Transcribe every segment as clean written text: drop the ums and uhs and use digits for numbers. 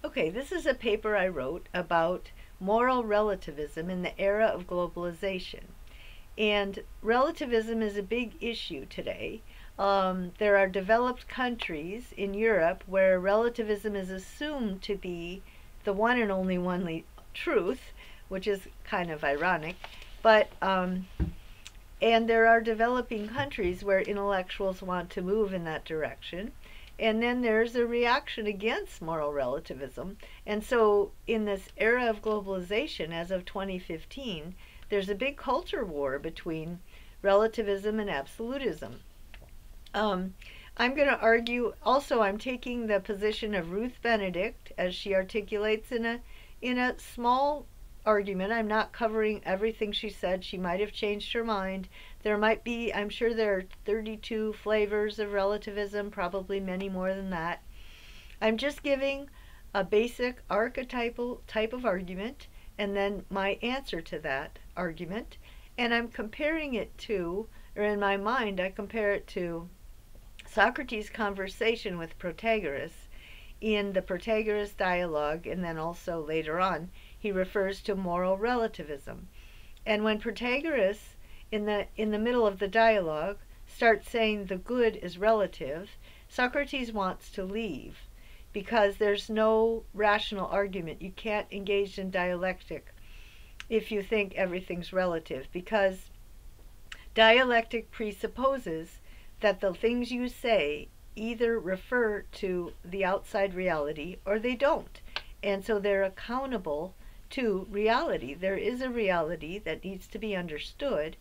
Okay, this is a paper I wrote about moral relativism in the era of globalization. And relativism is a big issue today. There are developed countries in Europe where relativism is assumed to be the one and only one truth, which is kind of ironic. But and there are developing countries where intellectuals want to move in that direction. And then there's a reaction against moral relativism. And so, in this era of globalization, as of 2015, there's a big culture war between relativism and absolutism. I'm going to argue also, I'm taking the position of Ruth Benedict as she articulates in a small argument. I'm not covering everything she said. She might have changed her mind. There might be, I'm sure there are 32 flavors of relativism, probably many more than that. I'm just giving a basic archetypal type of argument and then my answer to that argument. And I'm comparing it to, or in my mind, I compare it to Socrates' conversation with Protagoras in the Protagoras dialogue, and then also later on he refers to moral relativism. And when Protagoras, in the middle of the dialogue, starts saying the good is relative, Socrates wants to leave because there's no rational argument. You can't engage in dialectic if you think everything's relative, because dialectic presupposes that the things you say either refer to the outside reality or they don't. And so they're accountable to reality. There is a reality that needs to be understood,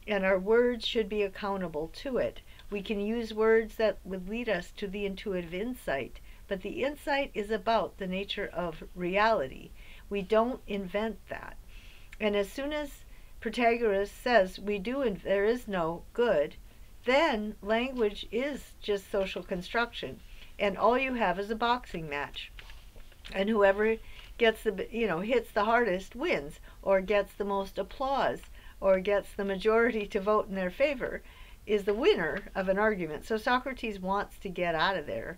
and our words should be accountable to it. We can use words that would lead us to the intuitive insight, but the insight is about the nature of reality. We don't invent that. And as soon as Protagoras says there is no good, then language is just social construction, and all you have is a boxing match. And whoever gets hits the hardest wins, or gets the most applause, or gets the majority to vote in their favor, is the winner of an argument. So Socrates wants to get out of there,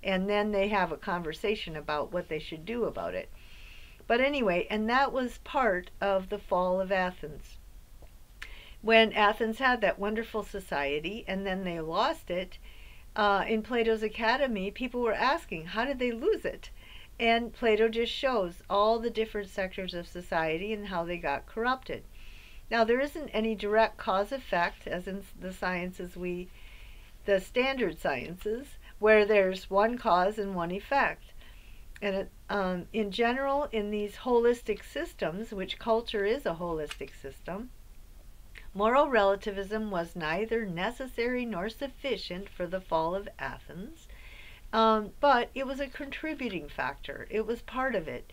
and then they have a conversation about what they should do about it. But anyway, and that was part of the fall of Athens. When Athens had that wonderful society and then they lost it, in Plato's Academy, people were asking, how did they lose it? And Plato just shows all the different sectors of society and how they got corrupted. Now, there isn't any direct cause-effect, as in the sciences the standard sciences, where there's one cause and one effect. And in general, in these holistic systems, which culture is a holistic system, moral relativism was neither necessary nor sufficient for the fall of Athens, but it was a contributing factor. It was part of it.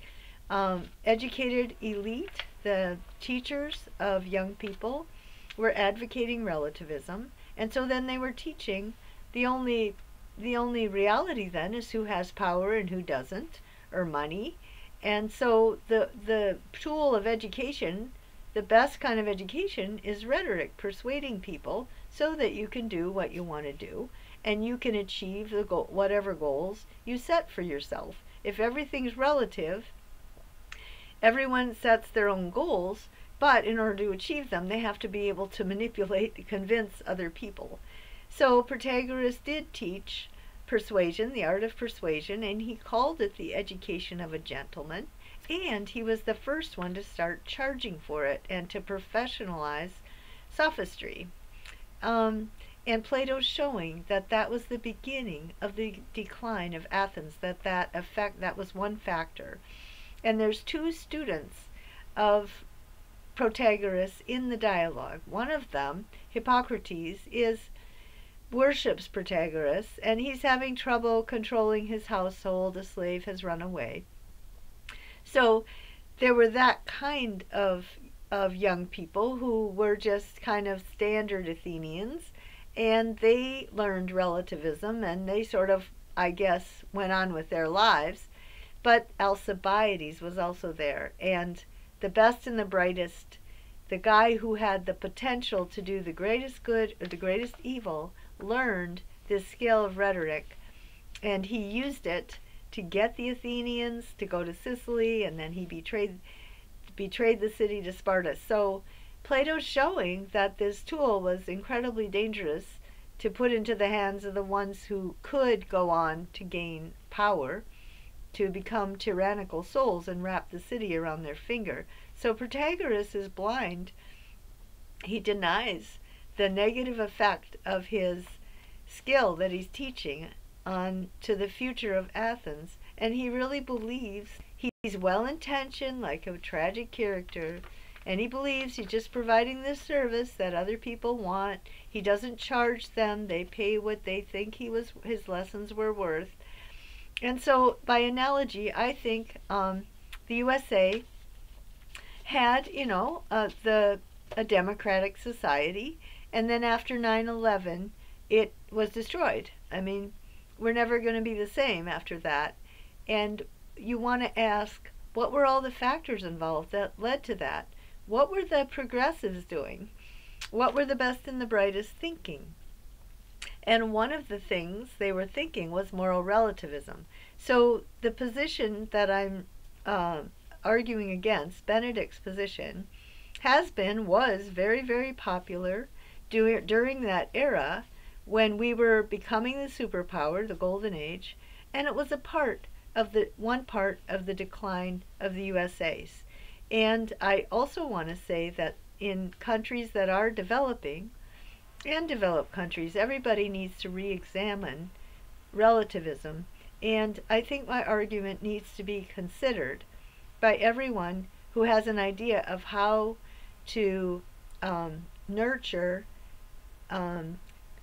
Educated elite, the teachers of young people, were advocating relativism, and so then they were teaching the only reality then is who has power and who doesn't, or money. And so the tool of education, the best kind of education, is rhetoric, persuading people so that you can do what you want to do and you can achieve whatever goals you set for yourself. If everything's relative, everyone sets their own goals, but in order to achieve them, they have to be able to manipulate and convince other people. So Protagoras did teach persuasion, the art of persuasion, and he called it the education of a gentleman. And he was the first one to start charging for it and to professionalize sophistry. And Plato's showing that that was the beginning of the decline of Athens, that was one factor. And there's two students of Protagoras in the dialogue. One of them, Hippocrates, worships Protagoras, and he's having trouble controlling his household. A slave has run away. So there were that kind of young people who were just kind of standard Athenians, and they learned relativism, and they sort of, I guess, went on with their lives. But Alcibiades was also there, and the best and the brightest, the guy who had the potential to do the greatest good or the greatest evil, learned this skill of rhetoric, and he used it to get the Athenians to go to Sicily, and then he betrayed the city to Sparta. So Plato's showing that this tool was incredibly dangerous to put into the hands of the ones who could go on to gain power, to become tyrannical souls and wrap the city around their finger. So Protagoras is blind. He denies the negative effect of his skill that he's teaching on to the future of Athens, and he really believes he's well-intentioned, like a tragic character, and he believes he's just providing this service that other people want. He doesn't charge them. They pay what they think his lessons were worth. And so, by analogy, I think the USA had, a democratic society, and then after 9/11, it was destroyed. I mean, we're never going to be the same after that. And you want to ask, what were all the factors involved that led to that? What were the progressives doing? What were the best and the brightest thinking? And one of the things they were thinking was moral relativism. So the position that I'm arguing against, Benedict's position, was very, very popular during that era when we were becoming the superpower, the golden age, and it was one part of the decline of the USA's. And I also want to say that in countries that are developing and developed countries, everybody needs to re-examine relativism, and I think my argument needs to be considered by everyone who has an idea of how to nurture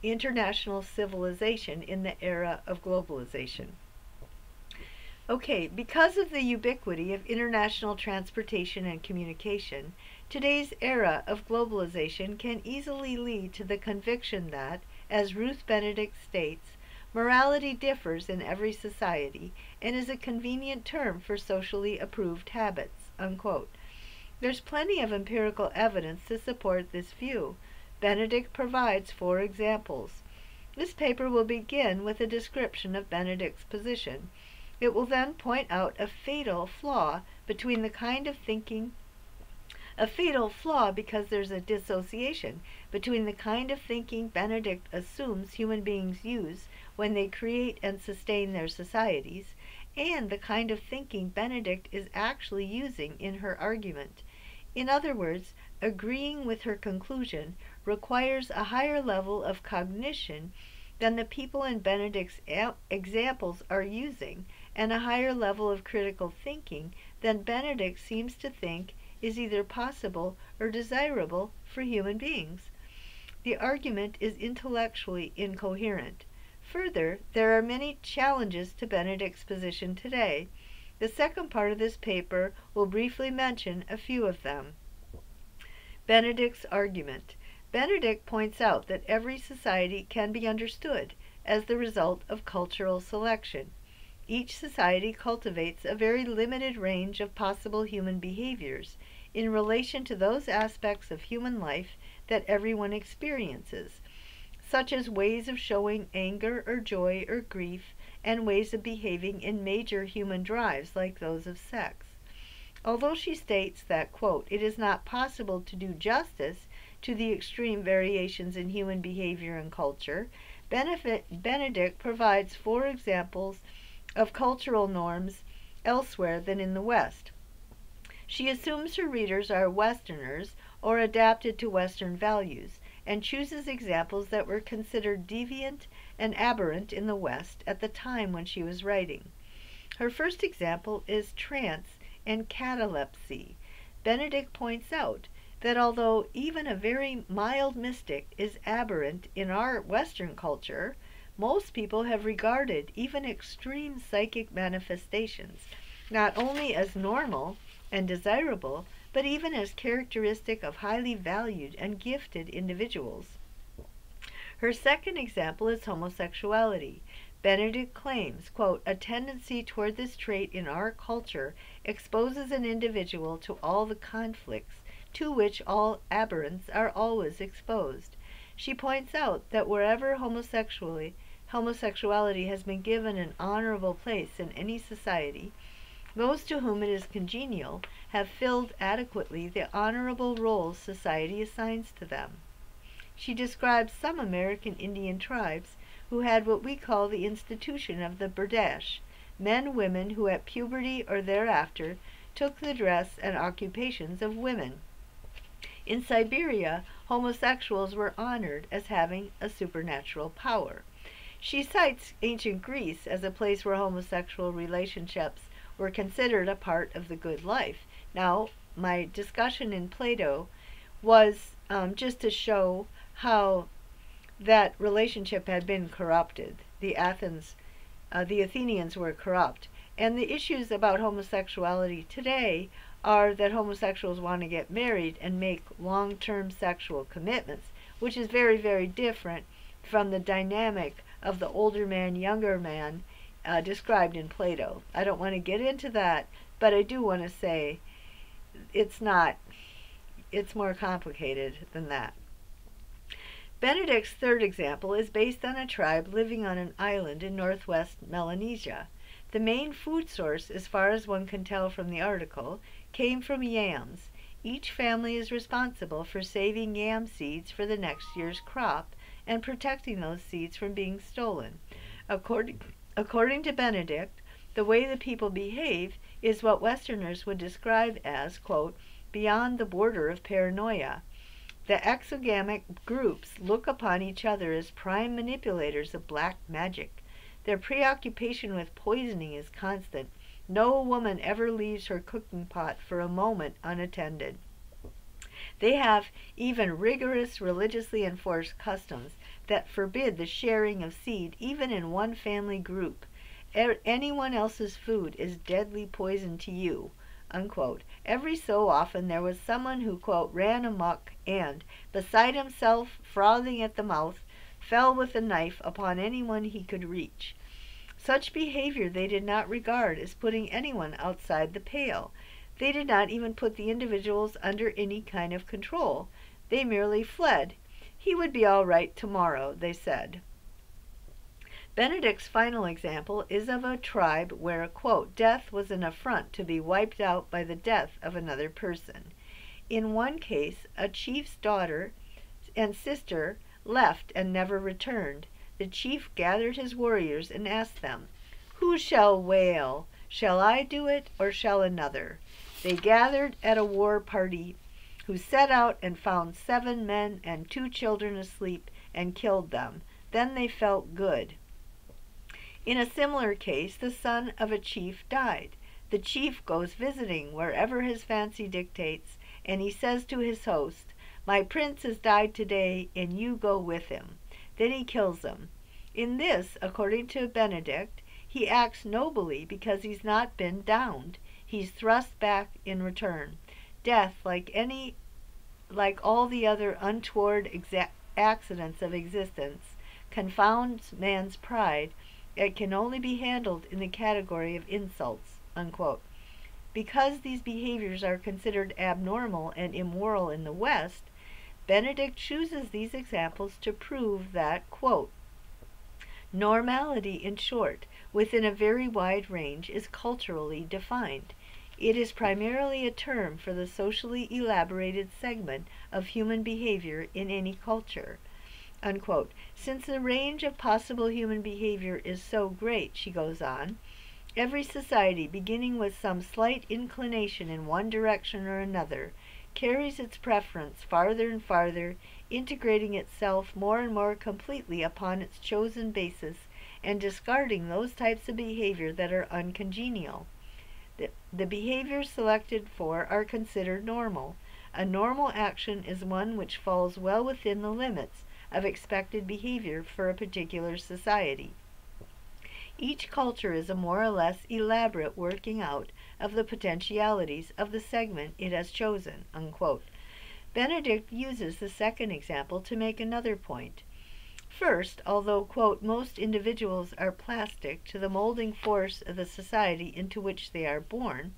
international civilization in the era of globalization. Okay, because of the ubiquity of international transportation and communication, today's era of globalization can easily lead to the conviction that, as Ruth Benedict states, morality differs in every society and is a convenient term for socially approved habits, unquote. There's plenty of empirical evidence to support this view. Benedict provides 4 examples. This paper will begin with a description of Benedict's position. It will then point out a fatal flaw between the kind of thinking because there's a dissociation between the kind of thinking Benedict assumes human beings use when they create and sustain their societies, and the kind of thinking Benedict is actually using in her argument. In other words, agreeing with her conclusion requires a higher level of cognition than the people in Benedict's examples are using, and a higher level of critical thinking than Benedict seems to think is either possible or desirable for human beings. The argument is intellectually incoherent. Further, there are many challenges to Benedict's position today. The second part of this paper will briefly mention a few of them. Benedict's argument. Benedict points out that every society can be understood as the result of cultural selection. Each society cultivates a very limited range of possible human behaviors in relation to those aspects of human life that everyone experiences, such as ways of showing anger or joy or grief, and ways of behaving in major human drives like those of sex. Although she states that, quote, it is not possible to do justice to the extreme variations in human behavior and culture, Benedict provides 4 examples of cultural norms elsewhere than in the West. She assumes her readers are Westerners or adapted to Western values, and chooses examples that were considered deviant and aberrant in the West at the time when she was writing. Her first example is trance and catalepsy. Benedict points out that although even a very mild mystic is aberrant in our Western culture, most people have regarded even extreme psychic manifestations not only as normal and desirable, but even as characteristic of highly valued and gifted individuals. Her second example is homosexuality. Benedict claims, quote, a tendency toward this trait in our culture exposes an individual to all the conflicts to which all aberrants are always exposed. She points out that wherever homosexuality has been given an honorable place in any society, those to whom it is congenial have filled adequately the honorable roles society assigns to them. She describes some American Indian tribes who had what we call the institution of the Berdache, men/women who at puberty or thereafter took the dress and occupations of women. In Siberia, homosexuals were honored as having a supernatural power. She cites ancient Greece as a place where homosexual relationships were considered a part of the good life. Now, my discussion in Plato was just to show how that relationship had been corrupted. The Athenians were corrupt. And the issues about homosexuality today are that homosexuals want to get married and make long-term sexual commitments, which is very, very different from the dynamic of the older man, younger man described in Plato. I don't want to get into that, but I do want to say it's more complicated than that. Benedict's third example is based on a tribe living on an island in northwest Melanesia. The main food source, as far as one can tell from the article, came from yams. Each family is responsible for saving yam seeds for the next year's crop and protecting those seeds from being stolen. According to Benedict, the way the people behave is what Westerners would describe as, quote, beyond the border of paranoia. The exogamic groups look upon each other as prime manipulators of black magic. Their preoccupation with poisoning is constant. No woman ever leaves her cooking pot for a moment unattended. They have even rigorous, religiously enforced customs that forbid the sharing of seed even in one family group. Anyone else's food is deadly poison to you, unquote. Every so often there was someone who, quote, ran amok and, beside himself, frothing at the mouth, fell with a knife upon anyone he could reach. Such behavior they did not regard as putting anyone outside the pale. They did not even put the individuals under any kind of control. They merely fled. He would be all right tomorrow, they said. Benedict's final example is of a tribe where, quote, death was an affront to be wiped out by the death of another person. In one case, a chief's daughter and sister left and never returned. The chief gathered his warriors and asked them, who shall wail? Shall I do it, or shall another? They gathered at a war party, who set out and found 7 men and 2 children asleep and killed them. Then they felt good. In a similar case, the son of a chief died. The chief goes visiting wherever his fancy dictates, and he says to his host, my prince has died today, and you go with him. Then he kills them. In this, according to Benedict, he acts nobly because he's not been downed. He's thrust back in return. Death, like all the other untoward accidents of existence, confounds man's pride. It can only be handled in the category of insults, unquote. Because these behaviors are considered abnormal and immoral in the West, Benedict chooses these examples to prove that, quote, normality, in short, within a very wide range, is culturally defined. It is primarily a term for the socially elaborated segment of human behavior in any culture, unquote. Since the range of possible human behavior is so great, she goes on, every society, beginning with some slight inclination in one direction or another, carries its preference farther and farther, integrating itself more and more completely upon its chosen basis and discarding those types of behavior that are uncongenial. The behaviors selected for are considered normal. A normal action is one which falls well within the limits of expected behavior for a particular society. Each culture is a more or less elaborate working out of the potentialities of the segment it has chosen, unquote. Benedict uses the second example to make another point. First, although, quote, most individuals are plastic to the molding force of the society into which they are born,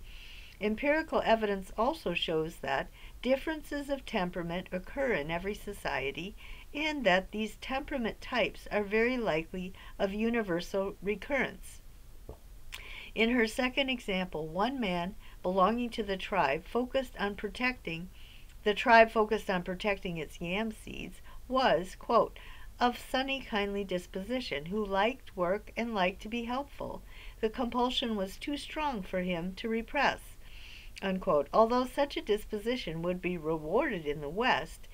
empirical evidence also shows that differences of temperament occur in every society, and that these temperament types are very likely of universal recurrence. In her second example, one man belonging to the tribe focused on protecting its yam seeds was, quote, of sunny, kindly disposition, who liked work and liked to be helpful. The compulsion was too strong for him to repress, unquote. Although such a disposition would be rewarded in the West,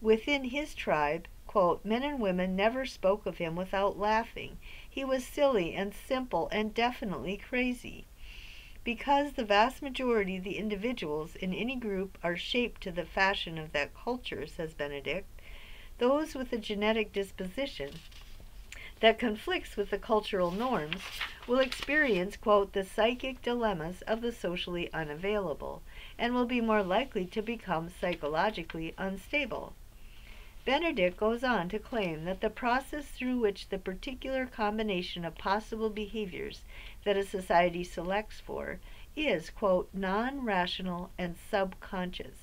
within his tribe, quote, men and women never spoke of him without laughing. He was silly and simple and definitely crazy. Because the vast majority of the individuals in any group are shaped to the fashion of that culture, says Benedict, those with a genetic disposition that conflicts with the cultural norms will experience, quote, the psychic dilemmas of the socially unavailable, and will be more likely to become psychologically unstable. Benedict goes on to claim that the process through which the particular combination of possible behaviors that a society selects for is, quote, non-rational and subconscious.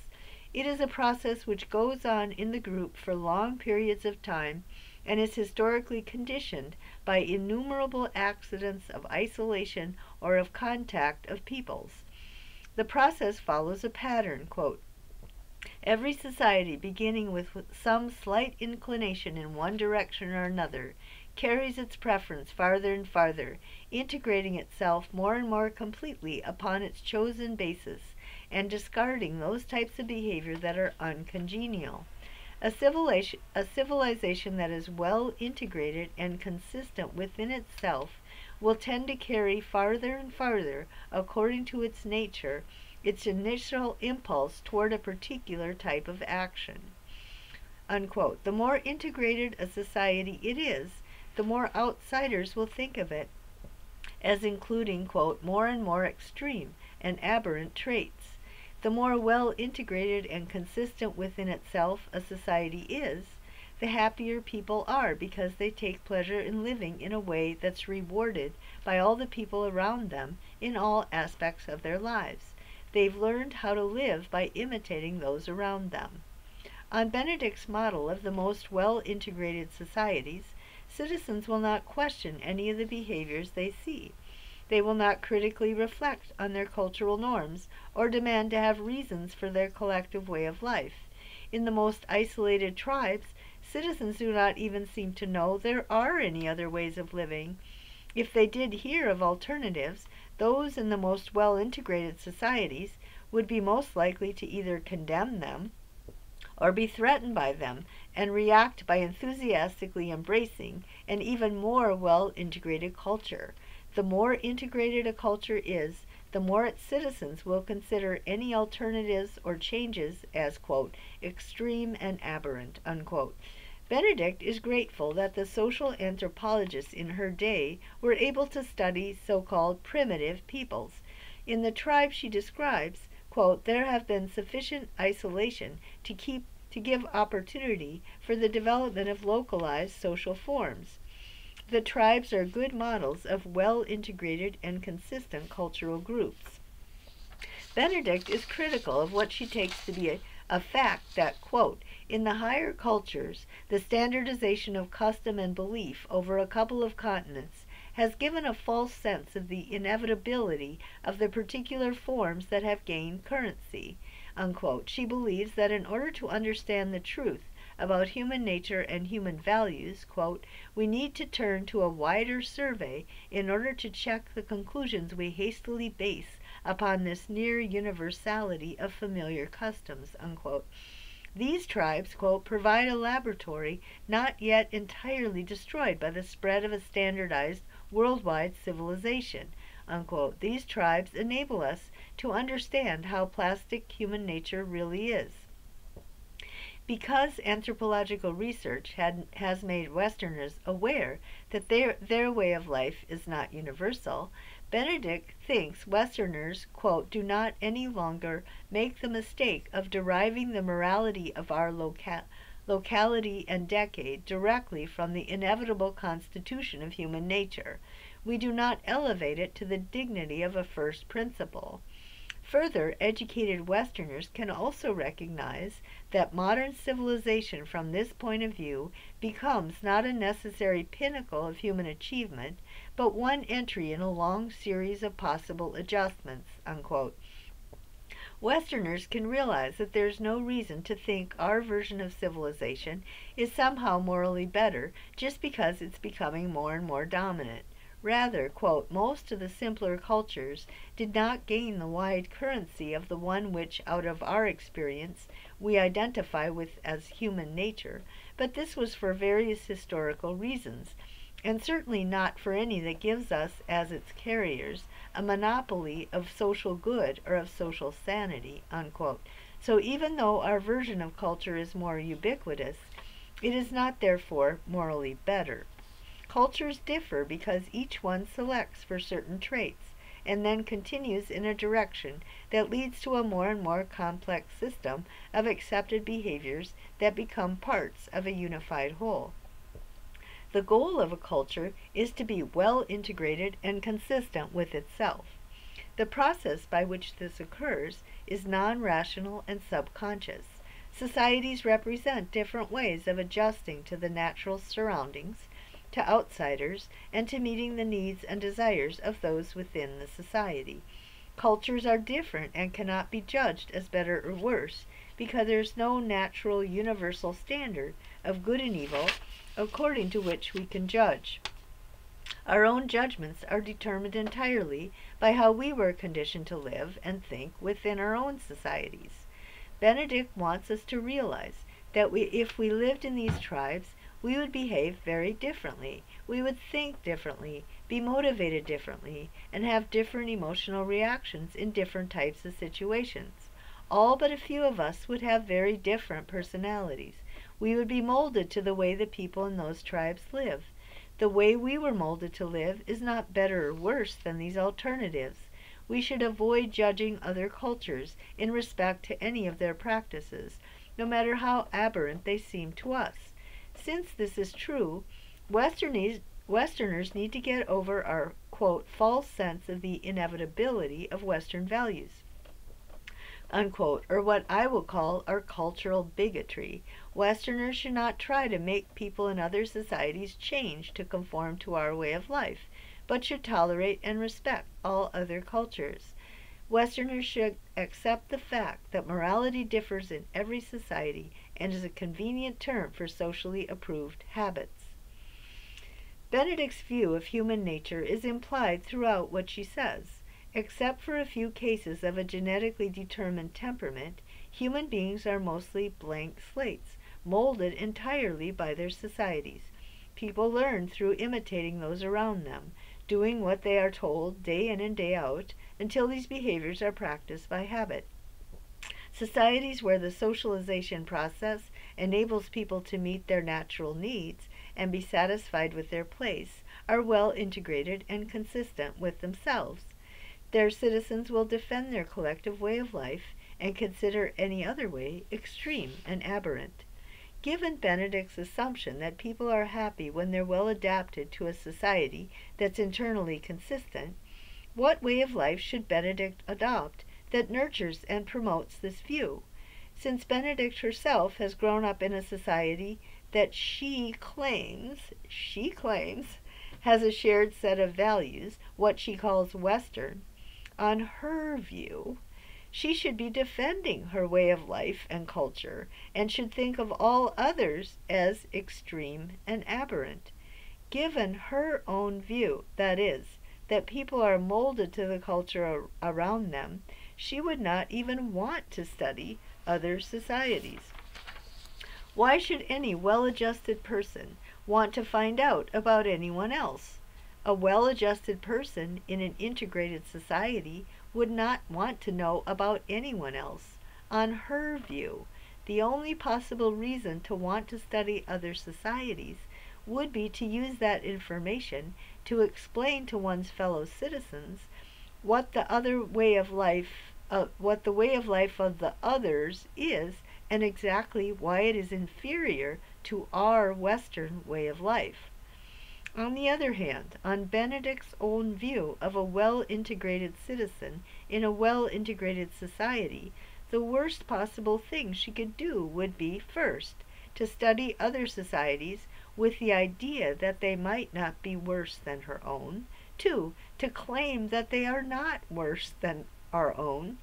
It is a process which goes on in the group for long periods of time and is historically conditioned by innumerable accidents of isolation or of contact of peoples. The process follows a pattern, quote, every society, beginning with some slight inclination in one direction or another, carries its preference farther and farther, integrating itself more and more completely upon its chosen basis, and discarding those types of behavior that are uncongenial. A civilization that is well integrated and consistent within itself will tend to carry farther and farther, according to its nature, its initial impulse toward a particular type of action. Unquote. The more integrated a society it is, the more outsiders will think of it as including, quote, more and more extreme and aberrant traits. The more well integrated and consistent within itself a society is, the happier people are because they take pleasure in living in a way that's rewarded by all the people around them in all aspects of their lives. They've learned how to live by imitating those around them. On Benedict's model of the most well-integrated societies, citizens will not question any of the behaviors they see. They will not critically reflect on their cultural norms or demand to have reasons for their collective way of life. In the most isolated tribes, citizens do not even seem to know there are any other ways of living. If they did hear of alternatives, those in the most well-integrated societies would be most likely to either condemn them or be threatened by them and react by enthusiastically embracing an even more well-integrated culture. The more integrated a culture is, the more its citizens will consider any alternatives or changes as, quote, extreme and aberrant, unquote. Benedict is grateful that the social anthropologists in her day were able to study so-called primitive peoples. In the tribe she describes, quote, there have been sufficient isolation to give opportunity for the development of localized social forms. The tribes are good models of well-integrated and consistent cultural groups. Benedict is critical of what she takes to be a fact that, quote, in the higher cultures, the standardization of custom and belief over a couple of continents has given a false sense of the inevitability of the particular forms that have gained currency, unquote. She believes that in order to understand the truth about human nature and human values, quote, we need to turn to a wider survey in order to check the conclusions we hastily base upon this near universality of familiar customs, unquote. These tribes, quote, provide a laboratory not yet entirely destroyed by the spread of a standardized worldwide civilization, unquote. These tribes enable us to understand how plastic human nature really is. Because anthropological research has made Westerners aware that their way of life is not universal, Benedict thinks Westerners, quote, do not any longer make the mistake of deriving the morality of our locality and decade directly from the inevitable constitution of human nature. We do not elevate it to the dignity of a first principle. Further, educated Westerners can also recognize that modern civilization from this point of view becomes not a necessary pinnacle of human achievement, but one entry in a long series of possible adjustments, unquote. Westerners can realize that there's no reason to think our version of civilization is somehow morally better just because it's becoming more and more dominant. Rather, quote, most of the simpler cultures did not gain the wide currency of the one which, out of our experience, we identify with as human nature, but this was for various historical reasons, and certainly not for any that gives us, as its carriers, a monopoly of social good or of social sanity, unquote. So even though our version of culture is more ubiquitous, it is not therefore morally better. Cultures differ because each one selects for certain traits and then continues in a direction that leads to a more and more complex system of accepted behaviors that become parts of a unified whole. The goal of a culture is to be well integrated and consistent with itself. The process by which this occurs is non-rational and subconscious. Societies represent different ways of adjusting to the natural surroundings, to outsiders, and to meeting the needs and desires of those within the society. Cultures are different and cannot be judged as better or worse because there's no natural universal standard of good and evil according to which we can judge. Our own judgments are determined entirely by how we were conditioned to live and think within our own societies. Benedict wants us to realize that if we lived in these tribes, we would behave very differently. We would think differently, be motivated differently, and have different emotional reactions in different types of situations. All but a few of us would have very different personalities. We would be molded to the way the people in those tribes live. The way we were molded to live is not better or worse than these alternatives. We should avoid judging other cultures in respect to any of their practices, no matter how aberrant they seem to us. Since this is true, Westerners need to get over our, quote, false sense of the inevitability of Western values, unquote, or what I will call our cultural bigotry. Westerners should not try to make people in other societies change to conform to our way of life, but should tolerate and respect all other cultures. Westerners should accept the fact that morality differs in every society and is a convenient term for socially approved habits. Benedict's view of human nature is implied throughout what she says. Except for a few cases of a genetically determined temperament, human beings are mostly blank slates, molded entirely by their societies. People learn through imitating those around them, doing what they are told day in and day out, until these behaviors are practiced by habit. Societies where the socialization process enables people to meet their natural needs and be satisfied with their place are well integrated and consistent with themselves. Their citizens will defend their collective way of life and consider any other way extreme and aberrant. Given Benedict's assumption that people are happy when they're well adapted to a society that's internally consistent, what way of life should Benedict adopt that nurtures and promotes this view? Since Benedict herself has grown up in a society that she claims has a shared set of values, what she calls Western, on her view, she should be defending her way of life and culture and should think of all others as extreme and aberrant. Given her own view, that is, that people are molded to the culture around them, she would not even want to study other societies. Why should any well-adjusted person want to find out about anyone else? A well-adjusted person in an integrated society would not want to know about anyone else. On her view, the only possible reason to want to study other societies would be to use that information to explain to one's fellow citizens what the way of life of the others is, and exactly why it is inferior to our Western way of life. On the other hand, on Benedict's own view of a well-integrated citizen in a well-integrated society, the worst possible thing she could do would be, first, to study other societies with the idea that they might not be worse than her own, two, to claim that they are not worse than our own,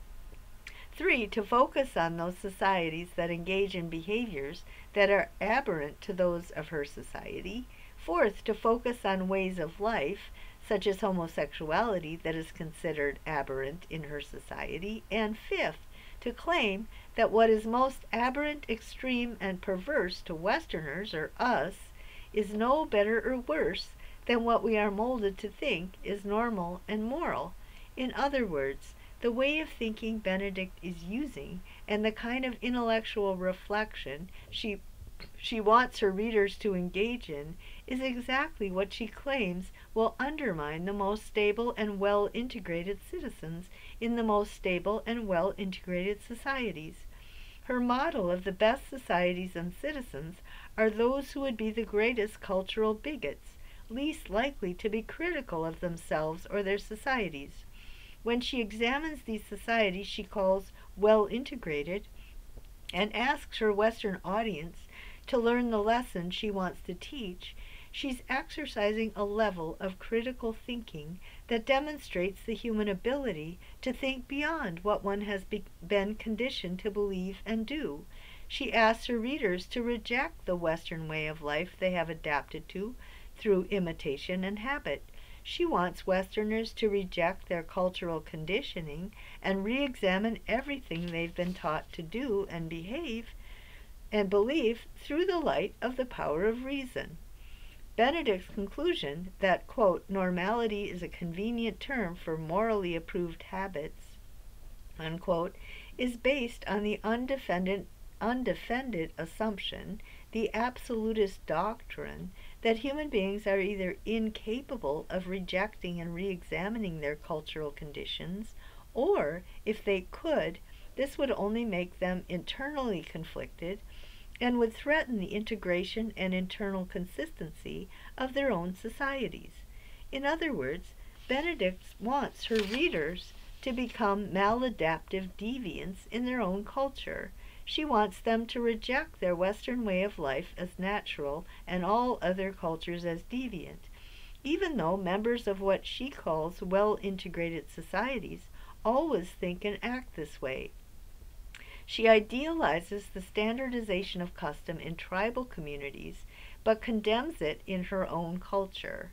three, to focus on those societies that engage in behaviors that are aberrant to those of her society, fourth, to focus on ways of life, such as homosexuality, that is considered aberrant in her society, and fifth, to claim that what is most aberrant, extreme, and perverse to Westerners, or us, is no better or worse than what we are molded to think is normal and moral. In other words, the way of thinking Benedict is using and the kind of intellectual reflection she wants her readers to engage in is exactly what she claims will undermine the most stable and well-integrated citizens in the most stable and well-integrated societies. Her model of the best societies and citizens are those who would be the greatest cultural bigots, least likely to be critical of themselves or their societies. When she examines these societies she calls well-integrated and asks her Western audience to learn the lesson she wants to teach, she's exercising a level of critical thinking that demonstrates the human ability to think beyond what one has been conditioned to believe and do. She asks her readers to reject the Western way of life they have adapted to through imitation and habit. She wants Westerners to reject their cultural conditioning and re-examine everything they've been taught to do and behave and believe through the light of the power of reason. Benedict's conclusion that, quote, normality is a convenient term for morally approved habits, unquote, is based on the undefended assumption, the absolutist doctrine, that human beings are either incapable of rejecting and re-examining their cultural conditions, or, if they could, this would only make them internally conflicted and would threaten the integration and internal consistency of their own societies. In other words, Benedict wants her readers to become maladaptive deviants in their own culture. She wants them to reject their Western way of life as natural and all other cultures as deviant, even though members of what she calls well-integrated societies always think and act this way. She idealizes the standardization of custom in tribal communities, but condemns it in her own culture.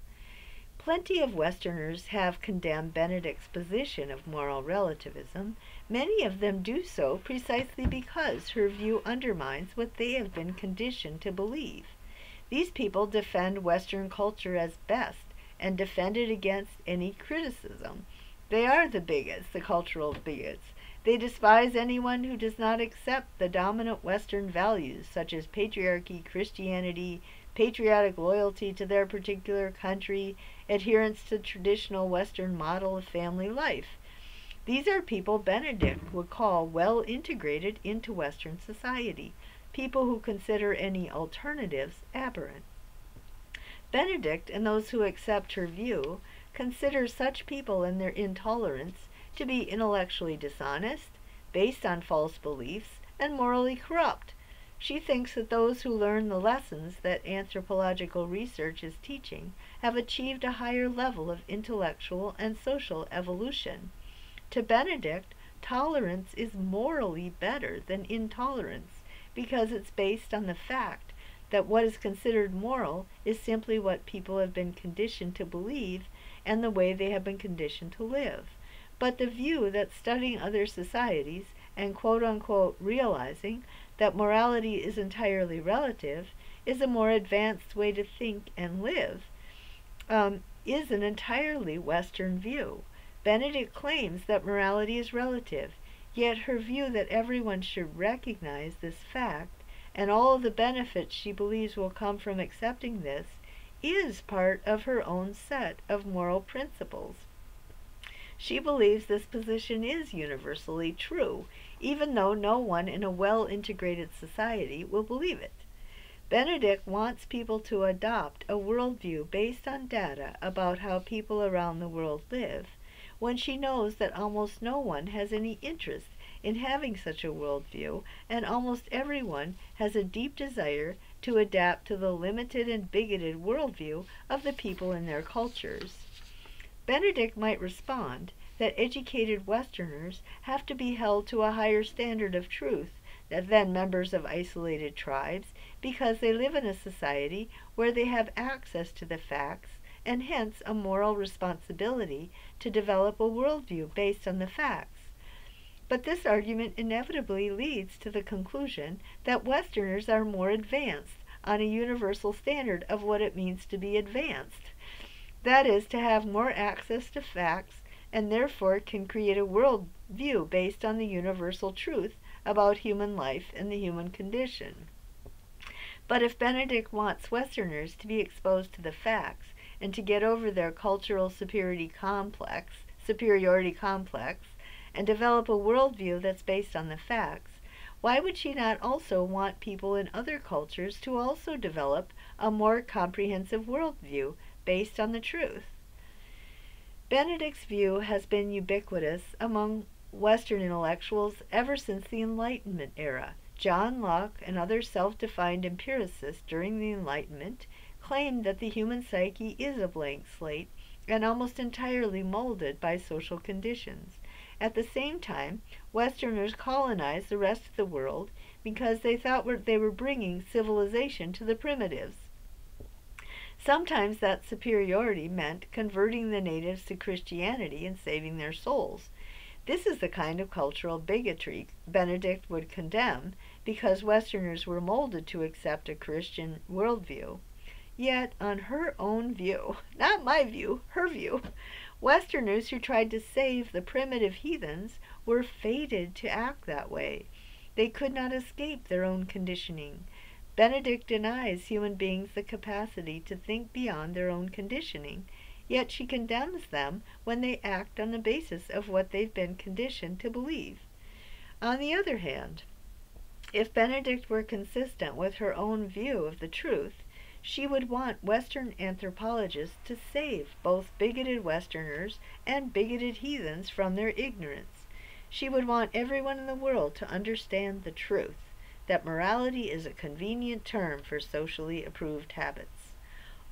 Plenty of Westerners have condemned Benedict's position of moral relativism. Many of them do so precisely because her view undermines what they have been conditioned to believe. These people defend Western culture as best and defend it against any criticism. They are the bigots, the cultural bigots. They despise anyone who does not accept the dominant Western values such as patriarchy, Christianity, patriotic loyalty to their particular country, adherence to traditional Western model of family life. These are people Benedict would call well integrated into Western society, people who consider any alternatives aberrant. Benedict and those who accept her view consider such people and their intolerance to be intellectually dishonest, based on false beliefs, and morally corrupt. She thinks that those who learn the lessons that anthropological research is teaching have achieved a higher level of intellectual and social evolution. To Benedict, tolerance is morally better than intolerance because it's based on the fact that what is considered moral is simply what people have been conditioned to believe and the way they have been conditioned to live. But the view that studying other societies and quote-unquote realizing that morality is entirely relative is a more advanced way to think and live is an entirely Western view. Benedict claims that morality is relative, yet her view that everyone should recognize this fact and all of the benefits she believes will come from accepting this is part of her own set of moral principles. She believes this position is universally true, even though no one in a well-integrated society will believe it. Benedict wants people to adopt a worldview based on data about how people around the world live, when she knows that almost no one has any interest in having such a worldview, and almost everyone has a deep desire to adapt to the limited and bigoted worldview of the people in their cultures. Benedict might respond that educated Westerners have to be held to a higher standard of truth than members of isolated tribes, because they live in a society where they have access to the facts and hence a moral responsibility to develop a worldview based on the facts. But this argument inevitably leads to the conclusion that Westerners are more advanced on a universal standard of what it means to be advanced. That is, to have more access to facts and therefore can create a worldview based on the universal truth about human life and the human condition. But if Benedict wants Westerners to be exposed to the facts and to get over their cultural superiority complex, and develop a worldview that's based on the facts, why would she not also want people in other cultures to also develop a more comprehensive worldview based on the truth? Benedict's view has been ubiquitous among Western intellectuals ever since the Enlightenment era. John Locke and other self-defined empiricists during the Enlightenment claimed that the human psyche is a blank slate and almost entirely molded by social conditions. At the same time, Westerners colonized the rest of the world because they thought they were bringing civilization to the primitives. Sometimes that superiority meant converting the natives to Christianity and saving their souls. This is the kind of cultural bigotry Benedict would condemn, because Westerners were molded to accept a Christian worldview. Yet, on her own view, not my view, her view, Westerners who tried to save the primitive heathens were fated to act that way. They could not escape their own conditioning. Benedict denies human beings the capacity to think beyond their own conditioning, yet she condemns them when they act on the basis of what they've been conditioned to believe. On the other hand, if Benedict were consistent with her own view of the truth, she would want Western anthropologists to save both bigoted Westerners and bigoted heathens from their ignorance. She would want everyone in the world to understand the truth, that morality is a convenient term for socially approved habits.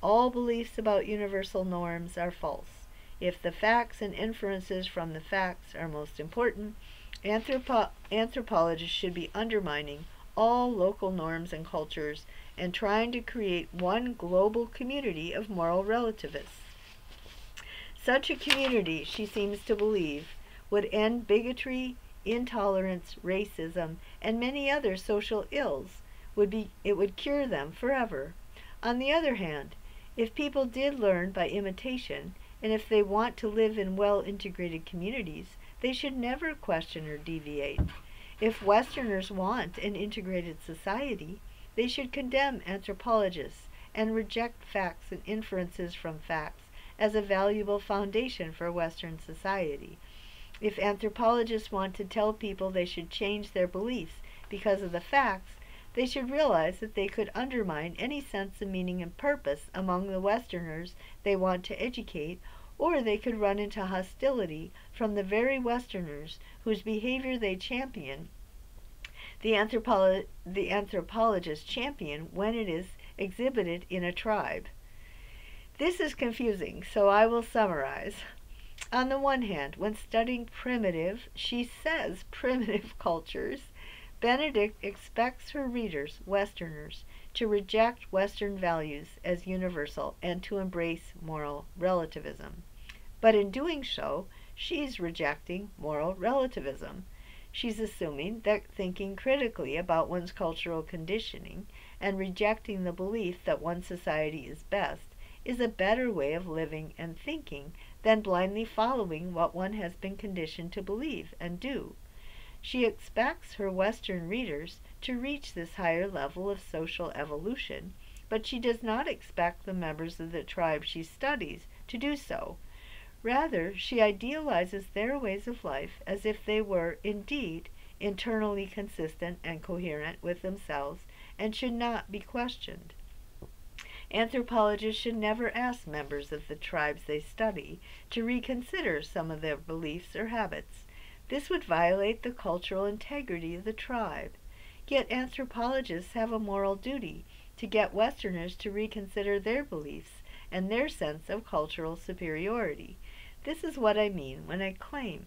All beliefs about universal norms are false. If the facts and inferences from the facts are most important, anthropologists should be undermining all local norms and cultures and trying to create one global community of moral relativists. Such a community, she seems to believe, would end bigotry, intolerance, racism, and many other social ills. It would cure them forever. On the other hand, if people did learn by imitation, and if they want to live in well-integrated communities, they should never question or deviate. If Westerners want an integrated society, they should condemn anthropologists and reject facts and inferences from facts as a valuable foundation for Western society. If anthropologists want to tell people they should change their beliefs because of the facts, they should realize that they could undermine any sense of meaning and purpose among the Westerners they want to educate, or they could run into hostility from the very Westerners whose behavior they champion. The anthropologists champion when it is exhibited in a tribe. This is confusing, so I will summarize. On the one hand, when studying primitive, she says primitive cultures, Benedict expects her readers, Westerners, to reject Western values as universal and to embrace moral relativism. But in doing so, she's rejecting moral relativism. She's assuming that thinking critically about one's cultural conditioning and rejecting the belief that one society is best is a better way of living and thinking than blindly following what one has been conditioned to believe and do. She expects her Western readers to reach this higher level of social evolution, but she does not expect the members of the tribe she studies to do so. Rather, she idealizes their ways of life as if they were, indeed, internally consistent and coherent with themselves and should not be questioned. Anthropologists should never ask members of the tribes they study to reconsider some of their beliefs or habits. This would violate the cultural integrity of the tribe. Yet anthropologists have a moral duty to get Westerners to reconsider their beliefs and their sense of cultural superiority. This is what I mean when I claim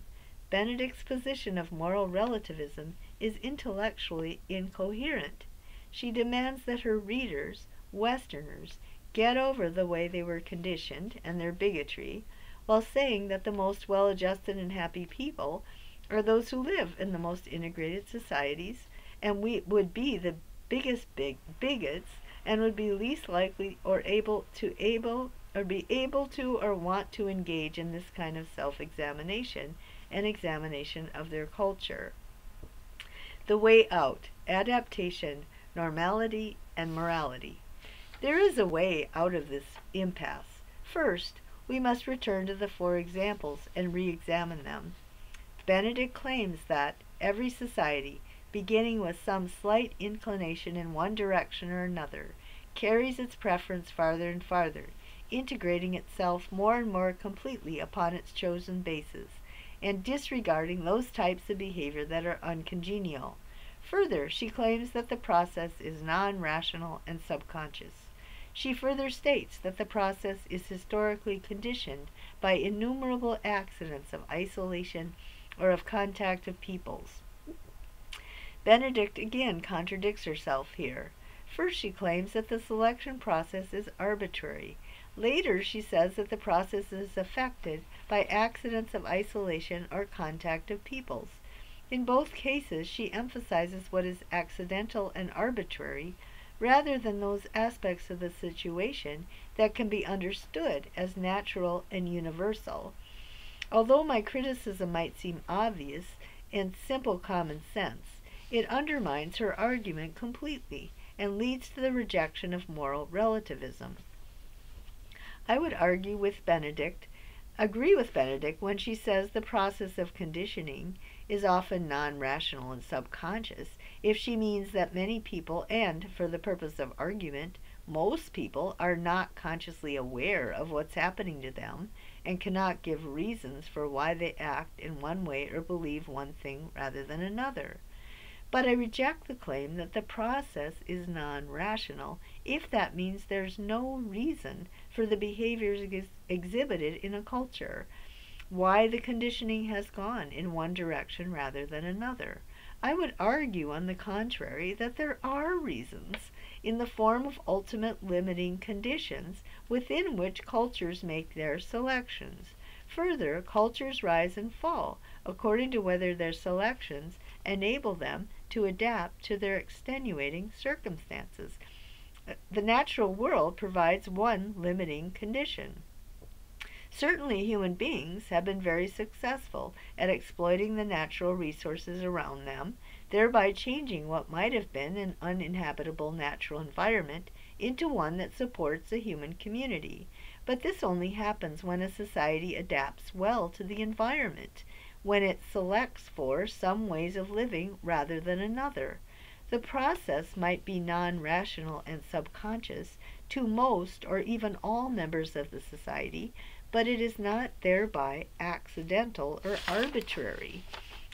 Benedict's position of moral relativism is intellectually incoherent. She demands that her readers, Westerners, get over the way they were conditioned and their bigotry, while saying that the most well-adjusted and happy people are those who live in the most integrated societies, and we would be the biggest bigots and would be least likely or be able to or want to engage in this kind of self-examination and examination of their culture. The way out: adaptation, normality, and morality. There is a way out of this impasse. First, we must return to the 4 examples and re-examine them. Benedict claims that every society, beginning with some slight inclination in one direction or another, carries its preference farther and farther, integrating itself more and more completely upon its chosen basis, and disregarding those types of behavior that are uncongenial. Further, she claims that the process is non-rational and subconscious. She further states that the process is historically conditioned by innumerable accidents of isolation or of contact of peoples. Benedict again contradicts herself here. First, she claims that the selection process is arbitrary. Later, she says that the process is affected by accidents of isolation or contact of peoples. In both cases, she emphasizes what is accidental and arbitrary rather than those aspects of the situation that can be understood as natural and universal. Although my criticism might seem obvious and simple common sense, it undermines her argument completely and leads to the rejection of moral relativism. I would agree with Benedict when she says the process of conditioning is often non-rational and subconscious, if she means that many people, and for the purpose of argument, most people, are not consciously aware of what's happening to them and cannot give reasons for why they act in one way or believe one thing rather than another. But I reject the claim that the process is non-rational if that means there's no reason for the behaviors exhibited in a culture, why the conditioning has gone in one direction rather than another. I would argue, on the contrary, that there are reasons in the form of ultimate limiting conditions within which cultures make their selections. Further, cultures rise and fall according to whether their selections enable them to adapt to their extenuating circumstances. The natural world provides one limiting condition. Certainly, human beings have been very successful at exploiting the natural resources around them, thereby changing what might have been an uninhabitable natural environment into one that supports a human community. But this only happens when a society adapts well to the environment, when it selects for some ways of living rather than another. The process might be non-rational and subconscious to most or even all members of the society, but it is not thereby accidental or arbitrary.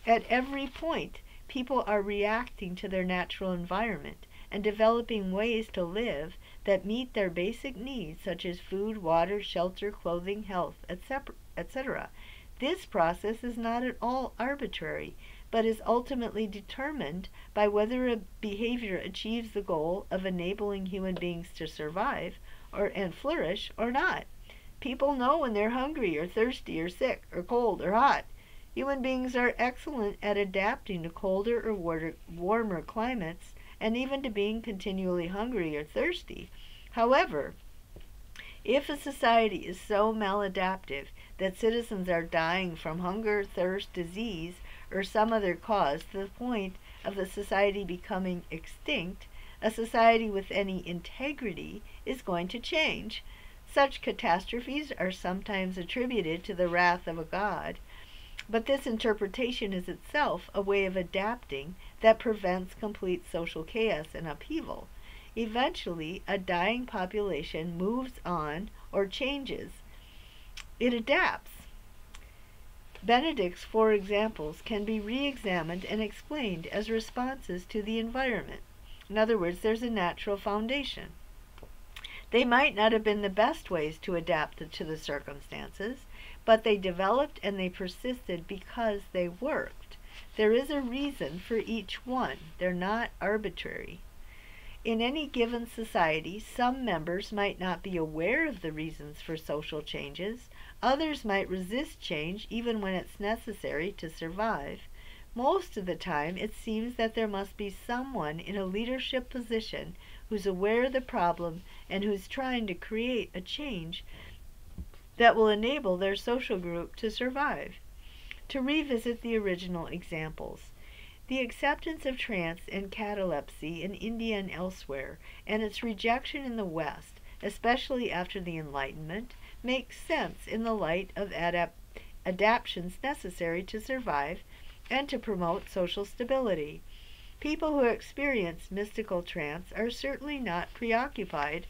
At every point, people are reacting to their natural environment and developing ways to live that meet their basic needs, such as food, water, shelter, clothing, health, etc. This process is not at all arbitrary, but is ultimately determined by whether a behavior achieves the goal of enabling human beings to survive and flourish or not. People know when they're hungry or thirsty or sick or cold or hot. Human beings are excellent at adapting to colder or warmer climates and even to being continually hungry or thirsty. However, if a society is so maladaptive that citizens are dying from hunger, thirst, disease, or some other cause to the point of the society becoming extinct, a society with any integrity is going to change. Such catastrophes are sometimes attributed to the wrath of a god, But this interpretation is itself a way of adapting that prevents complete social chaos and upheaval. Eventually, a dying population moves on or changes. It adapts. Benedict's four examples can be re-examined and explained as responses to the environment. In other words, there's a natural foundation. They might not have been the best ways to adapt to the circumstances, but they developed and they persisted because they worked. There is a reason for each one. They're not arbitrary. In any given society, some members might not be aware of the reasons for social changes. Others might resist change even when it's necessary to survive. Most of the time, it seems that there must be someone in a leadership position who's aware of the problem and who's trying to create a change that will enable their social group to survive. To revisit the original examples, the acceptance of trance and catalepsy in India and elsewhere, and its rejection in the West, especially after the Enlightenment, makes sense in the light of adaptations necessary to survive and to promote social stability. People who experience mystical trance are certainly not preoccupied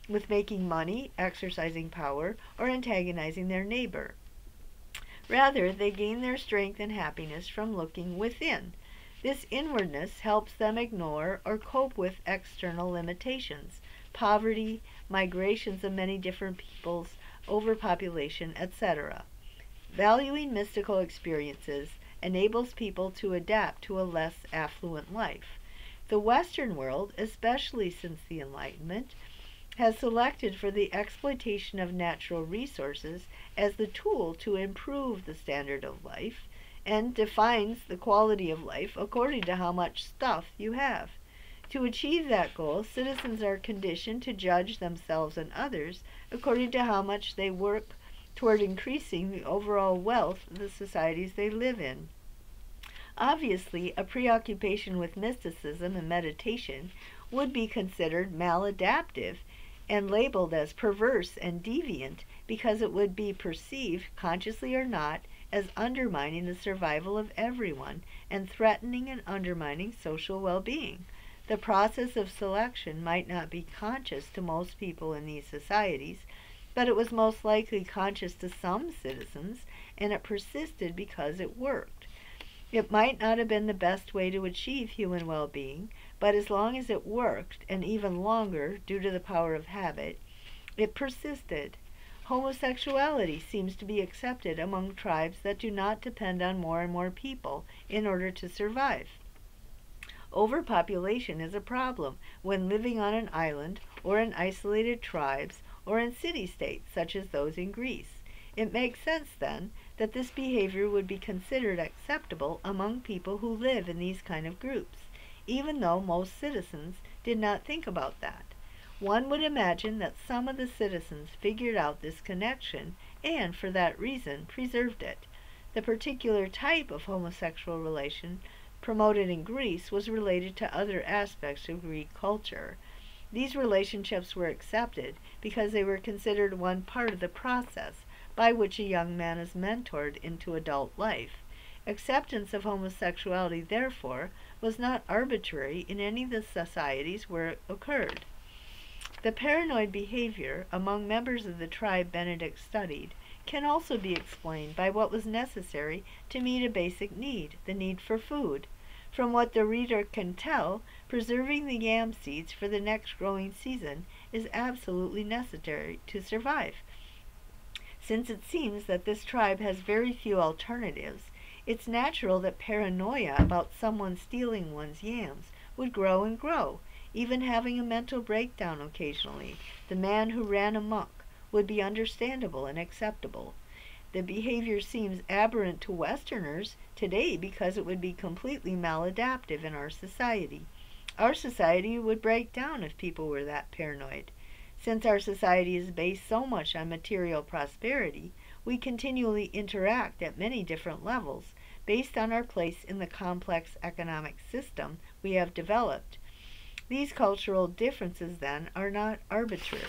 with making money, exercising power, or antagonizing their neighbor. Rather, they gain their strength and happiness from looking within. This inwardness helps them ignore or cope with external limitations, poverty, migrations of many different peoples, overpopulation, etc. Valuing mystical experiences enables people to adapt to a less affluent life. The Western world, especially since the Enlightenment, has selected for the exploitation of natural resources as the tool to improve the standard of life, and defines the quality of life according to how much stuff you have. To achieve that goal, citizens are conditioned to judge themselves and others according to how much they work toward increasing the overall wealth of the societies they live in. Obviously, a preoccupation with mysticism and meditation would be considered maladaptive and labeled as perverse and deviant because it would be perceived, consciously or not, as undermining the survival of everyone and threatening and undermining social well-being. The process of selection might not be conscious to most people in these societies, but it was most likely conscious to some citizens, and it persisted because it worked. It might not have been the best way to achieve human well-being, but as long as it worked, and even longer due to the power of habit, it persisted. Homosexuality seems to be accepted among tribes that do not depend on more and more people in order to survive. Overpopulation is a problem when living on an island or in isolated tribes or in city-states such as those in Greece. It makes sense, then, that this behavior would be considered acceptable among people who live in these kind of groups, even though most citizens did not think about that. One would imagine that some of the citizens figured out this connection and, for that reason, preserved it. The particular type of homosexual relation promoted in Greece was related to other aspects of Greek culture. These relationships were accepted because they were considered one part of the process by which a young man is mentored into adult life. Acceptance of homosexuality, therefore, was not arbitrary in any of the societies where it occurred. The paranoid behavior among members of the tribe Benedict studied can also be explained by what was necessary to meet a basic need, the need for food. From what the reader can tell, preserving the yam seeds for the next growing season is absolutely necessary to survive. Since it seems that this tribe has very few alternatives, it's natural that paranoia about someone stealing one's yams would grow and grow, even having a mental breakdown occasionally. The man who ran amok would be understandable and acceptable. The behavior seems aberrant to Westerners today because it would be completely maladaptive in our society. Our society would break down if people were that paranoid. Since our society is based so much on material prosperity, we continually interact at many different levels based on our place in the complex economic system we have developed. These cultural differences, then, are not arbitrary.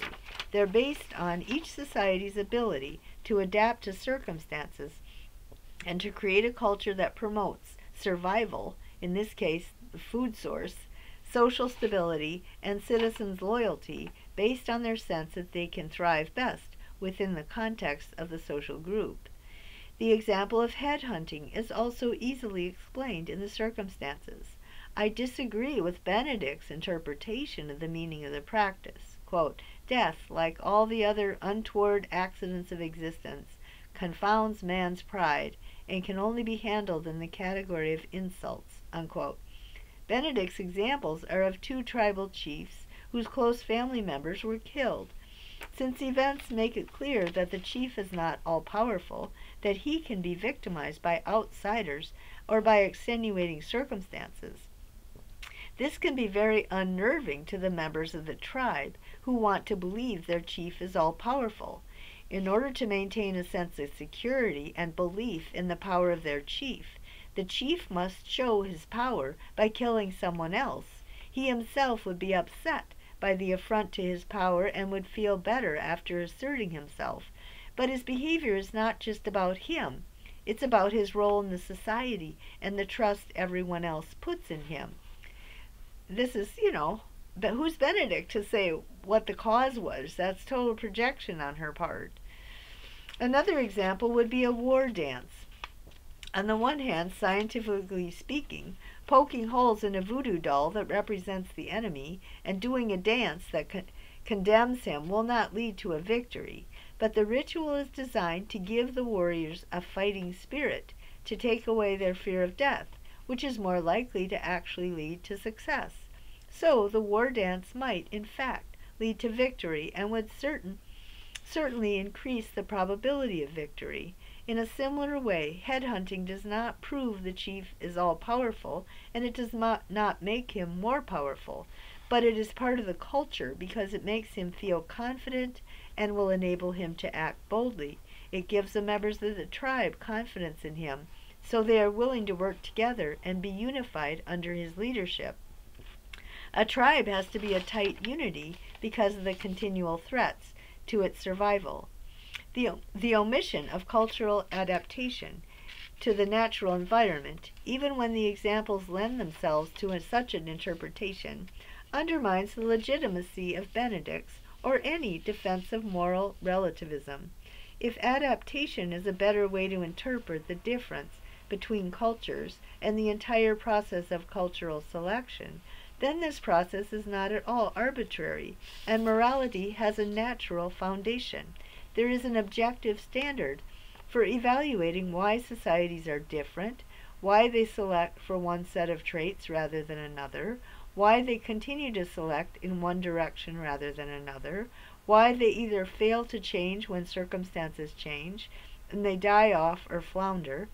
They're based on each society's ability to adapt to circumstances and to create a culture that promotes survival, in this case the food source, social stability, and citizens' loyalty based on their sense that they can thrive best within the context of the social group. The example of headhunting is also easily explained in the circumstances. I disagree with Benedict's interpretation of the meaning of the practice. Quote, "Death, like all the other untoward accidents of existence, confounds man's pride and can only be handled in the category of insults." Unquote. Benedict's examples are of two tribal chiefs whose close family members were killed. Since events make it clear that the chief is not all-powerful, that he can be victimized by outsiders or by extenuating circumstances, this can be very unnerving to the members of the tribe who want to believe their chief is all-powerful. In order to maintain a sense of security and belief in the power of their chief, the chief must show his power by killing someone else. He himself would be upset by the affront to his power and would feel better after asserting himself. But his behavior is not just about him. It's about his role in the society and the trust everyone else puts in him. This is, but who's Benedict to say what the cause was? That's total projection on her part. Another example would be a war dance. On the one hand, scientifically speaking, poking holes in a voodoo doll that represents the enemy and doing a dance that condemns him will not lead to a victory, but the ritual is designed to give the warriors a fighting spirit, to take away their fear of death, which is more likely to actually lead to success. So the war dance might, in fact, lead to victory and would certainly increase the probability of victory. In a similar way, headhunting does not prove the chief is all-powerful, and it does not make him more powerful, but it is part of the culture because it makes him feel confident and will enable him to act boldly. It gives the members of the tribe confidence in him, so they are willing to work together and be unified under his leadership. A tribe has to be a tight unity because of the continual threats to its survival. The omission of cultural adaptation to the natural environment, even when the examples lend themselves to such an interpretation, undermines the legitimacy of Benedict's or any defense of moral relativism. If adaptation is a better way to interpret the difference between cultures and the entire process of cultural selection, then this process is not at all arbitrary, and morality has a natural foundation. There is an objective standard for evaluating why societies are different, why they select for one set of traits rather than another, why they continue to select in one direction rather than another, why they either fail to change when circumstances change and they die off or flounder,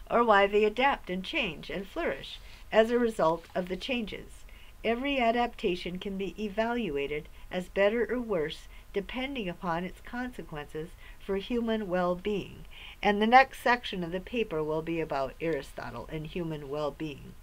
or why they adapt and change and flourish as a result of the changes. Every adaptation can be evaluated as better or worse depending upon its consequences for human well-being. And the next section of the paper will be about Aristotle and human well-being.